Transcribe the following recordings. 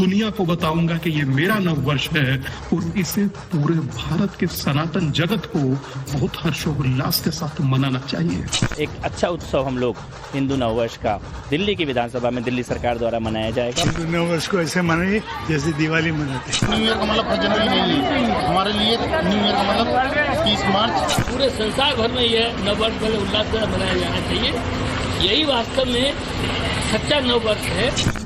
दुनिया को बताऊंगा कि ये मेरा नववर्ष है और इसे पूरे भारत के सनातन जगत को बहुत हर्षोल्लास के साथ मनाना चाहिए। एक अच्छा उत्सव हम लोग हिंदू नववर्ष का दिल्ली की विधानसभा में दिल्ली सरकार द्वारा मनाया जाएगा। हिंदू नववर्ष को ऐसे मनाइए जैसे दिवाली मनाते हैं। न्यू ईयर का मतलब जनवरी नहीं है, हमारे लिए न्यू ईयर का मतलब 30 मार्च। पूरे संसार भर में यह नववर्ष बड़े उल्लास से मनाया जाना चाहिए। यही वास्तव में सच्चा नववर्ष है।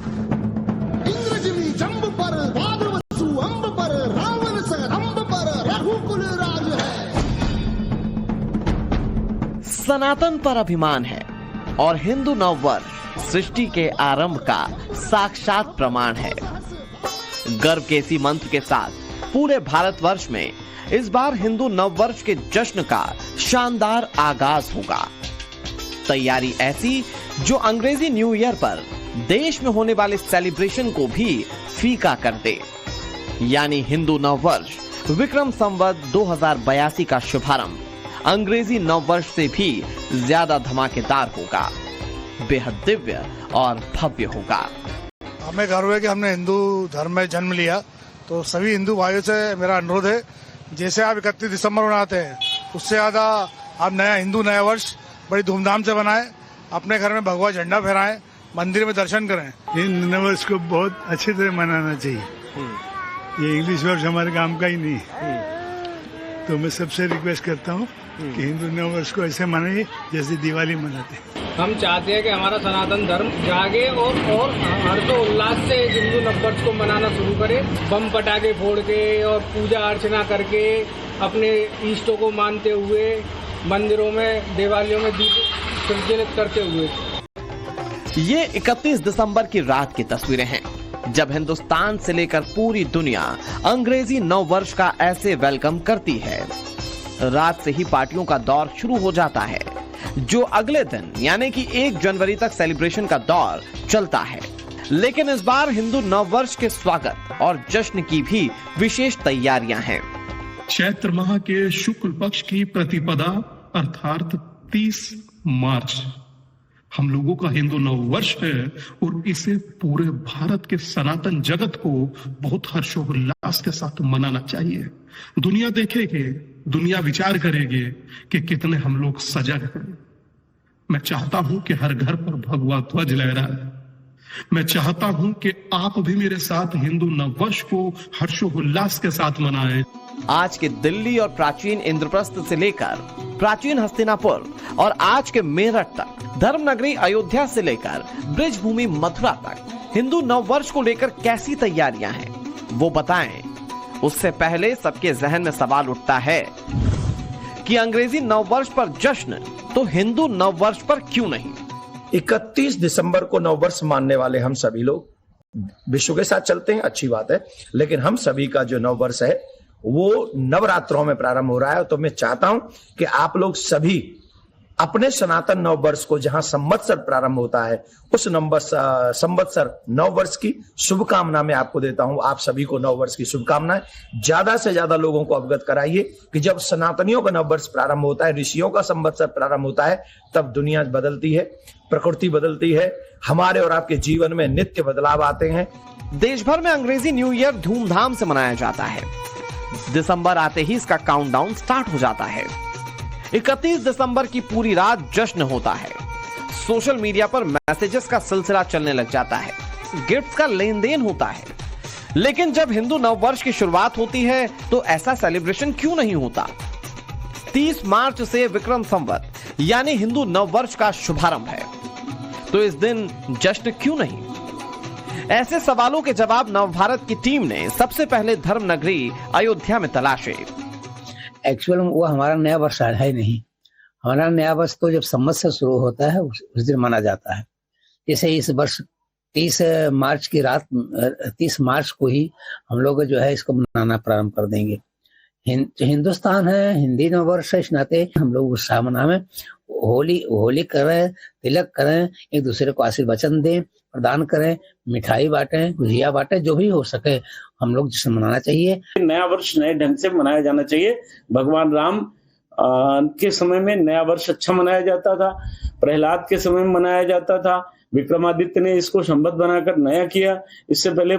सनातन पर अभिमान है और हिंदू नववर्ष सृष्टि के आरंभ का साक्षात प्रमाण है। गर्व के इसी मंत्र के साथ पूरे भारतवर्ष में इस बार हिंदू नववर्ष के जश्न का शानदार आगाज होगा। तैयारी ऐसी जो अंग्रेजी न्यू ईयर पर देश में होने वाले सेलिब्रेशन को भी फीका कर दे। यानी हिंदू नववर्ष विक्रम संवत 2082 का शुभारंभ अंग्रेजी नववर्ष से भी ज्यादा धमाकेदार होगा, बेहद दिव्य और भव्य होगा। हमें गर्व है कि हमने हिंदू धर्म में जन्म लिया, तो सभी हिंदू भाइयों से मेरा अनुरोध है, जैसे आप 31 दिसंबर मनाते हैं उससे ज्यादा आप हिंदू नया वर्ष बड़ी धूमधाम से बनाएं, अपने घर में भगवा झंडा फहराएं, मंदिर में दर्शन करें। हिंदू नया वर्ष को बहुत अच्छी तरह मनाना चाहिए। ये इंग्लिश वर्ष हमारे काम का ही नहीं, तो मैं सबसे रिक्वेस्ट करता हूँ कि हिंदू नव वर्ष को ऐसे मनाइए जैसे दिवाली मनाते हैं। हम चाहते हैं कि हमारा सनातन धर्म जागे और हर्षोल्लास से हिंदू नववर्ष को मनाना शुरू करे। बम पटाखे फोड़ के और पूजा अर्चना करके अपने इष्टों को मानते हुए मंदिरों में देवालयों में दीप प्रज्वलित करते हुए। ये 31 दिसंबर की रात की तस्वीरें हैं जब हिंदुस्तान से लेकर पूरी दुनिया अंग्रेजी नव वर्ष का ऐसे वेलकम करती है। रात से ही पार्टियों का दौर शुरू हो जाता है, जो अगले दिन यानी कि 1 जनवरी तक सेलिब्रेशन का दौर चलता है। लेकिन इस बार हिंदू नव वर्ष के स्वागत और जश्न की भी विशेष तैयारियां हैं। चैत्र माह के शुक्ल पक्ष की प्रतिपदा अर्थात 30 मार्च हम लोगों का हिंदू नव वर्ष है और इसे पूरे भारत के सनातन जगत को बहुत हर्षोल्लास के साथ मनाना चाहिए। दुनिया देखेगी, दुनिया विचार करेगी कि कितने हम लोग सजग हैं। मैं चाहता हूं कि हर घर पर भगवा ध्वज लहराए। मैं चाहता हूं कि आप भी मेरे साथ हिंदू नववर्ष को हर्षोल्लास के साथ मनाएं। आज के दिल्ली और प्राचीन इंद्रप्रस्थ से लेकर प्राचीन हस्तिनापुर और आज के मेरठ तक, धर्मनगरी अयोध्या से लेकर ब्रिजभूमि मथुरा तक हिंदू नववर्ष को लेकर कैसी तैयारियां हैं वो बताएं। उससे पहले सबके जहन में सवाल उठता है कि अंग्रेजी नववर्ष पर जश्न तो हिंदू नववर्ष पर क्यों नहीं। 31 दिसंबर को नववर्ष मानने वाले हम सभी लोग विश्व के साथ चलते हैं, अच्छी बात है, लेकिन हम सभी का जो नववर्ष है वो नवरात्रों में प्रारंभ हो रहा है। तो मैं चाहता हूं कि आप लोग सभी अपने सनातन नववर्ष को, जहां संवत्सर प्रारंभ होता है, उस संवत्सर नववर्ष की शुभकामना मैं आपको देता हूं। आप सभी को नववर्ष की शुभकामनाएं। ज्यादा से ज्यादा लोगों को अवगत कराइए कि जब सनातनियों का नववर्ष प्रारंभ होता है, ऋषियों का संवत्सर प्रारंभ होता है, तब दुनिया बदलती है, प्रकृति बदलती है, हमारे और आपके जीवन में नित्य बदलाव आते हैं। देश भर में अंग्रेजी न्यू ईयर धूमधाम से मनाया जाता है। दिसंबर आते ही इसका काउंटडाउन स्टार्ट हो जाता है। 31 दिसंबर की पूरी रात जश्न होता है। सोशल मीडिया पर मैसेजेस का सिलसिला चलने लग जाता है, गिफ्ट्स का लेन देन होता है। लेकिन जब हिंदू नववर्ष की शुरुआत होती है तो ऐसा सेलिब्रेशन क्यों नहीं होता। 30 मार्च से विक्रम संवत यानी हिंदू नववर्ष का शुभारंभ है, तो इस दिन जश्न क्यों नहीं। ऐसे सवालों के जवाब नवभारत की टीम ने सबसे पहले धर्मनगरी अयोध्या में तलाशे। एक्चुअल वो हमारा नया वर्ष है नहीं। हमारा नया वर्ष तो जब संवत्सर शुरू होता है उस दिन माना जाता है। जैसे इस वर्ष 30 मार्च की रात, 30 मार्च को ही हम लोग जो है इसको मनाना प्रारंभ कर देंगे। हिंदुस्तान है, हिंदी नववर्ष है, इस नाते हम लोग उत्साह मनाएं, होली करें, तिलक करें, एक दूसरे को आशीर्वचन दें, प्रदान करें, मिठाई बांटें, गुजिया बांटें, जो भी हो सके हम लोग जश्न मनाना चाहिए। नया वर्ष नए ढंग से मनाया जाना चाहिए। भगवान राम के समय में नया वर्ष अच्छा मनाया जाता था, प्रहलाद के समय में मनाया जाता था, विक्रमादित्य ने इसको संवत बनाकर नया किया। इससे पहले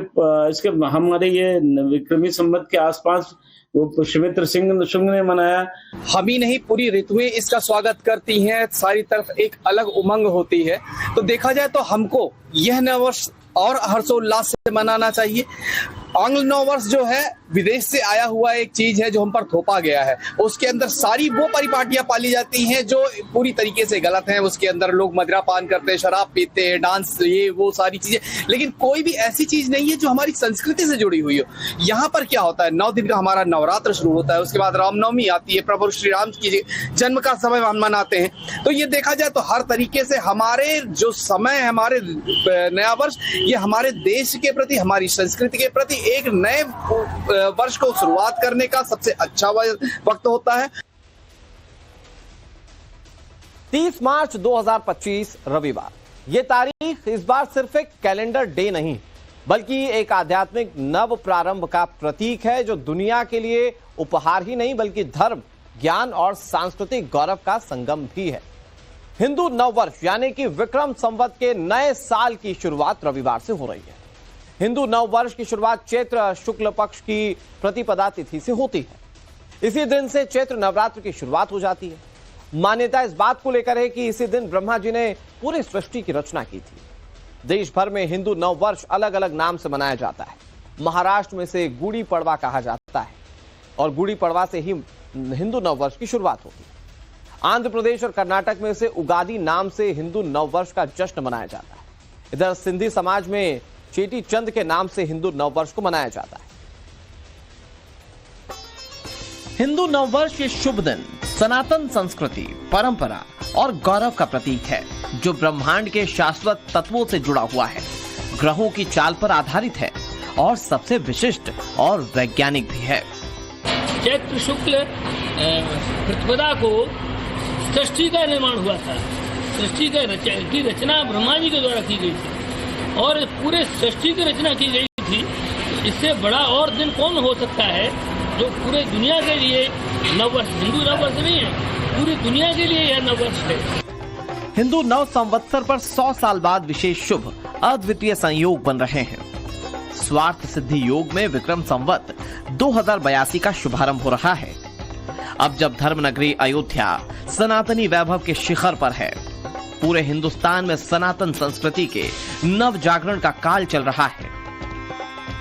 इसके हमारे ये विक्रमी संवत के आसपास वो पुष्यमित्र सिंह ने मनाया। हम ही नहीं, पूरी ऋतुएं इसका स्वागत करती हैं, सारी तरफ एक अलग उमंग होती है। तो देखा जाए तो हमको यह नववर्ष और हर्षोल्लास से मनाना चाहिए। आंग्ल नववर्ष जो है विदेश से आया हुआ एक चीज है जो हम पर थोपा गया है। उसके अंदर सारी वो परिपाटियां पाली जाती हैं जो पूरी तरीके से गलत हैं। उसके अंदर लोग मदिरा पान करते हैं, शराब पीते हैं, डांस, ये वो सारी चीजें, लेकिन कोई भी ऐसी चीज नहीं है जो हमारी संस्कृति से जुड़ी हुई हो। यहाँ पर क्या होता है, 9 दिन का हमारा नवरात्र शुरू होता है, उसके बाद रामनवमी आती है, प्रभु श्री राम की जन्म का समय हम मनाते हैं। तो ये देखा जाए तो हर तरीके से हमारे जो समय है, हमारे नया वर्ष, ये हमारे देश के प्रति, हमारी संस्कृति के प्रति एक नए वर्ष को शुरुआत करने का सबसे अच्छा वक्त होता है। 30 मार्च 2025 रविवार। ये तारीख इस बार सिर्फ एक कैलेंडर डे नहीं बल्कि एक आध्यात्मिक नव प्रारंभ का प्रतीक है जो दुनिया के लिए उपहार ही नहीं बल्कि धर्म, ज्ञान और सांस्कृतिक गौरव का संगम भी है। हिंदू नववर्ष यानी कि विक्रम संवत के नए साल की शुरुआत रविवार से हो रही है। हिंदू नववर्ष की शुरुआत चैत्र शुक्ल पक्ष की प्रतिपदा तिथि से होती है। इसी दिन से चैत्र नवरात्र की शुरुआत हो जाती है। मान्यता इस बात को लेकर है कि इसी दिन ब्रह्मा जी ने पूरी सृष्टि की रचना की थी। देश भर में हिंदू नववर्ष अलग अलग नाम से मनाया जाता है। महाराष्ट्र में से गुड़ी पड़वा कहा जाता है और गुड़ी पड़वा से ही हिंदू नववर्ष की शुरुआत होती है। आंध्र प्रदेश और कर्नाटक में से उगादी नाम से हिंदू नववर्ष का जश्न मनाया जाता है। इधर सिंधी समाज में चेटी चंद के नाम से हिंदू नववर्ष को मनाया जाता है। हिंदू नववर्ष ये शुभ दिन सनातन संस्कृति, परंपरा और गौरव का प्रतीक है जो ब्रह्मांड के शाश्वत तत्वों से जुड़ा हुआ है, ग्रहों की चाल पर आधारित है और सबसे विशिष्ट और वैज्ञानिक भी है। चैत्र शुक्ल प्रतिपदा को सृष्टि का निर्माण हुआ था। सृष्टि की रचना ब्रह्मा जी के द्वारा की गई थी और पूरे सृष्टि की रचना की गई थी। इससे बड़ा और दिन कौन हो सकता है जो पूरे दुनिया के लिए नववर्ष, हिंदू नववर्ष नहीं है, पूरी दुनिया के लिए यह नववर्ष है। हिंदू नव संवत्सर पर 100 साल बाद विशेष शुभ अद्वितीय संयोग बन रहे हैं। स्वार्थ सिद्धि योग में विक्रम संवत 2082 का शुभारंभ हो रहा है। अब जब धर्मनगरी अयोध्या सनातनी वैभव के शिखर पर है, पूरे हिंदुस्तान में सनातन संस्कृति के नव जागरण का काल चल रहा है,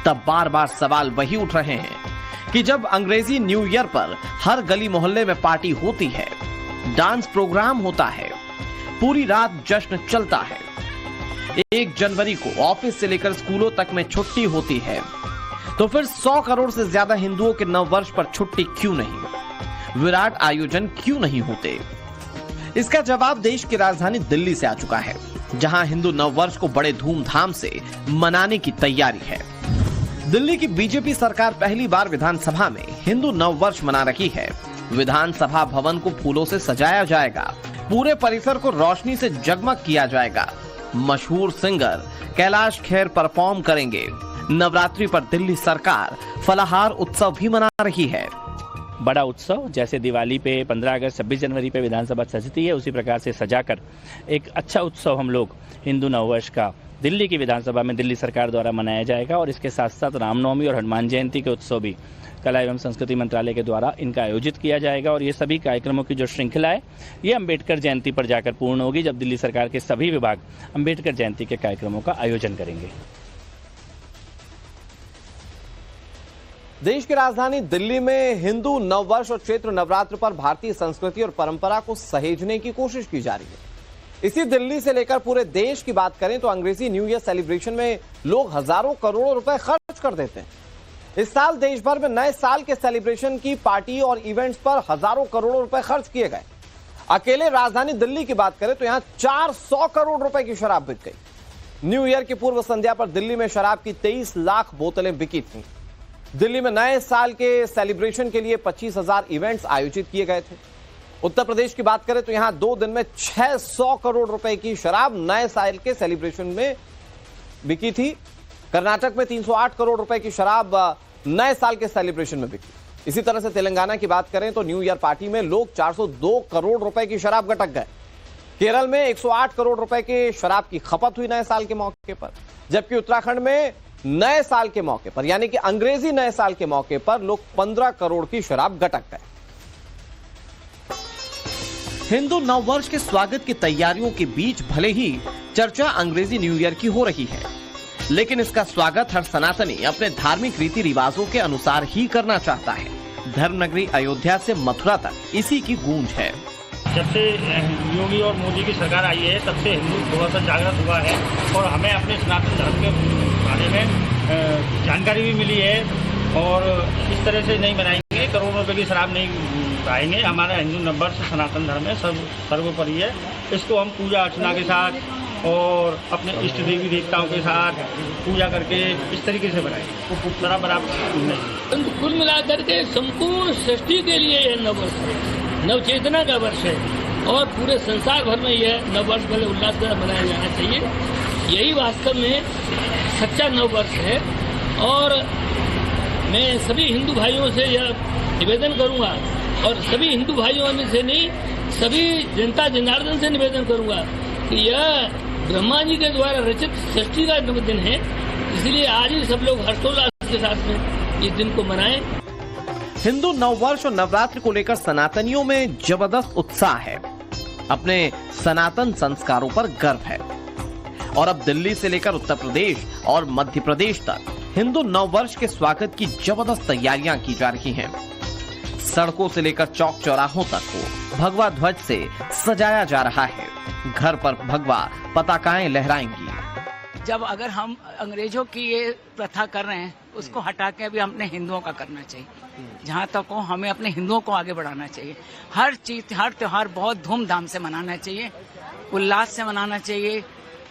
तब बार बार सवाल वही उठ रहे हैं कि जब अंग्रेजी न्यू ईयर पर हर गली मोहल्ले में पार्टी होती है, डांस प्रोग्राम होता है, पूरी रात जश्न चलता है, 1 जनवरी को ऑफिस से लेकर स्कूलों तक में छुट्टी होती है, तो फिर 100 करोड़ से ज्यादा हिंदुओं के नववर्ष पर छुट्टी क्यों नहीं, विराट आयोजन क्यों नहीं होते? इसका जवाब देश की राजधानी दिल्ली से आ चुका है, जहां हिंदू नववर्ष को बड़े धूमधाम से मनाने की तैयारी है। दिल्ली की बीजेपी सरकार पहली बार विधानसभा में हिंदू नववर्ष मना रही है। विधानसभा भवन को फूलों से सजाया जाएगा, पूरे परिसर को रोशनी से जगमग किया जाएगा। मशहूर सिंगर कैलाश खेर परफॉर्म करेंगे। नवरात्रि पर दिल्ली सरकार फलाहार उत्सव भी मना रही है। बड़ा उत्सव जैसे दिवाली पे 15 अगस्त 26 जनवरी पे विधानसभा सजती है, उसी प्रकार से सजाकर एक अच्छा उत्सव हम लोग हिंदू नववर्ष का दिल्ली की विधानसभा में दिल्ली सरकार द्वारा मनाया जाएगा। और इसके साथ साथ रामनवमी और हनुमान जयंती के उत्सव भी कला एवं संस्कृति मंत्रालय के द्वारा इनका आयोजित किया जाएगा। और ये सभी कार्यक्रमों की जो श्रृंखला है ये अम्बेडकर जयंती पर जाकर पूर्ण होगी, जब दिल्ली सरकार के सभी विभाग अम्बेडकर जयंती के कार्यक्रमों का आयोजन करेंगे। देश की राजधानी दिल्ली में हिंदू नववर्ष और चैत्र नवरात्र पर भारतीय संस्कृति और परंपरा को सहेजने की कोशिश की जा रही है। इसी दिल्ली से लेकर पूरे देश की बात करें तो अंग्रेजी न्यू ईयर सेलिब्रेशन में लोग हजारों करोड़ों रुपए खर्च कर देते हैं। इस साल देश भर में नए साल के सेलिब्रेशन की पार्टी और इवेंट्स पर हजारों करोड़ों रुपए खर्च किए गए। अकेले राजधानी दिल्ली की बात करें तो यहां 400 करोड़ रुपए की शराब बिक गई। न्यू ईयर की पूर्व संध्या पर दिल्ली में शराब की 23 लाख बोतलें बिकी थी। दिल्ली में नए साल के सेलिब्रेशन के लिए 25,000 इवेंट्स आयोजित किए गए थे। उत्तर प्रदेश की बात करें तो यहां 2 दिन में 600 करोड़ रुपए की शराब नए साल के सेलिब्रेशन में बिकी थी। कर्नाटक में 308 करोड़ रुपए की शराब नए साल के सेलिब्रेशन में बिकी। इसी तरह से तेलंगाना की बात करें तो न्यू ईयर पार्टी में लोग 402 करोड़ रुपए की शराब गटक गए। केरल में 108 करोड़ रुपए के शराब की खपत हुई नए साल के मौके पर, जबकि उत्तराखंड में नए साल के मौके पर यानी कि अंग्रेजी नए साल के मौके पर लोग 15 करोड़ की शराब गटक गए। हिंदू नववर्ष के स्वागत की तैयारियों के बीच भले ही चर्चा अंग्रेजी न्यू ईयर की हो रही है, लेकिन इसका स्वागत हर सनातनी अपने धार्मिक रीति रिवाजों के अनुसार ही करना चाहता है। धर्मनगरी अयोध्या से मथुरा तक इसी की गूंज है। जब से योगी और मोदी की सरकार आई है तब से हिंदू थोड़ा सा जागृत हुआ है और हमें अपने सनातन धर्म के बारे में जानकारी भी मिली है और इस तरह से नहीं बनाएंगे, करोड़ों रुपए की शराब नहीं पाएंगे। हमारा हिंदू नववर्ष सनातन धर्म है, सर्वोपरि है। इसको हम पूजा अर्चना के साथ और अपने इष्ट देवी देवताओं के साथ पूजा करके इस तरीके से बनाएंगे। बराबर कुल मिलाकर के संपूर्ण सृष्टि के लिए यह नववर्ष है, नवचेतना का वर्ष है और पूरे संसार भर में यह नववर्ष बड़े उल्लास से मनाया जाना चाहिए। यही वास्तव में सच्चा नववर्ष है और मैं सभी हिंदू भाइयों से यह निवेदन करूंगा और सभी हिंदू भाइयों में से नहीं, सभी जनता जनार्दन से निवेदन करूंगा कि यह ब्रह्मा जी के द्वारा रचित सृष्टि का दिन है, इसलिए आज ही सब लोग हर्षोल्लास के साथ में इस दिन को मनाएं। हिंदू नववर्ष और नवरात्र को लेकर सनातनियों में जबरदस्त उत्साह है, अपने सनातन संस्कारों पर गर्व है और अब दिल्ली से लेकर उत्तर प्रदेश और मध्य प्रदेश तक हिंदू नववर्ष के स्वागत की जबरदस्त तैयारियां की जा रही हैं। सड़कों से लेकर चौक चौराहों तक को भगवा ध्वज से सजाया जा रहा है। घर पर भगवा पताकाएं लहराएंगी। जब अगर हम अंग्रेजों की ये प्रथा कर रहे हैं उसको हटा के अभी अपने हिंदुओं का करना चाहिए। जहाँ तक हो हमें अपने हिंदुओं को आगे बढ़ाना चाहिए। हर चीज, हर त्योहार बहुत धूमधाम से मनाना चाहिए, उल्लास से मनाना चाहिए।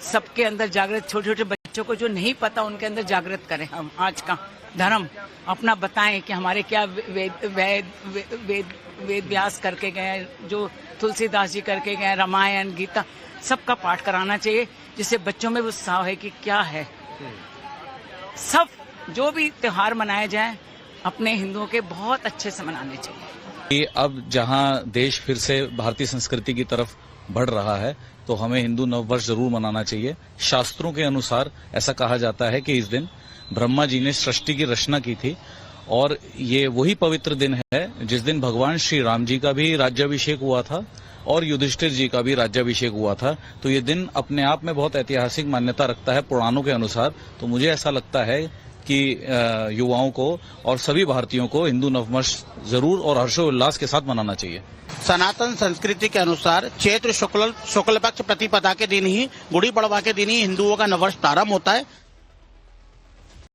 सबके अंदर जागृत, छोटे छोटे बच्चों को जो नहीं पता उनके अंदर जागृत करें। हम आज का धर्म अपना बताएं कि हमारे क्या वेद व्यास करके गए, जो तुलसीदास जी करके गए, रामायण गीता सबका पाठ कराना चाहिए, जिससे बच्चों में उत्साह है कि क्या है। सब जो भी त्योहार मनाए जाएं अपने हिंदुओं के बहुत अच्छे से मनाने चाहिए। अब जहां देश फिर से भारतीय संस्कृति की तरफ बढ़ रहा है तो हमें हिंदू नववर्ष जरूर मनाना चाहिए। शास्त्रों के अनुसार ऐसा कहा जाता है कि इस दिन ब्रह्मा जी ने सृष्टि की रचना की थी और ये वही पवित्र दिन है जिस दिन भगवान श्री राम जी का भी राज्याभिषेक हुआ था और युधिष्ठिर जी का भी राज्याभिषेक हुआ था। तो ये दिन अपने आप में बहुत ऐतिहासिक मान्यता रखता है पुराणों के अनुसार। तो मुझे ऐसा लगता है कि युवाओं को और सभी भारतीयों को हिंदू नववर्ष जरूर और हर्षोल्लास के साथ मनाना चाहिए। सनातन संस्कृति के अनुसार चैत्र शुक्ल पक्ष प्रतिपदा के दिन ही, गुड़ी पड़वा के दिन ही हिंदुओं का नववर्ष प्रारंभ होता है।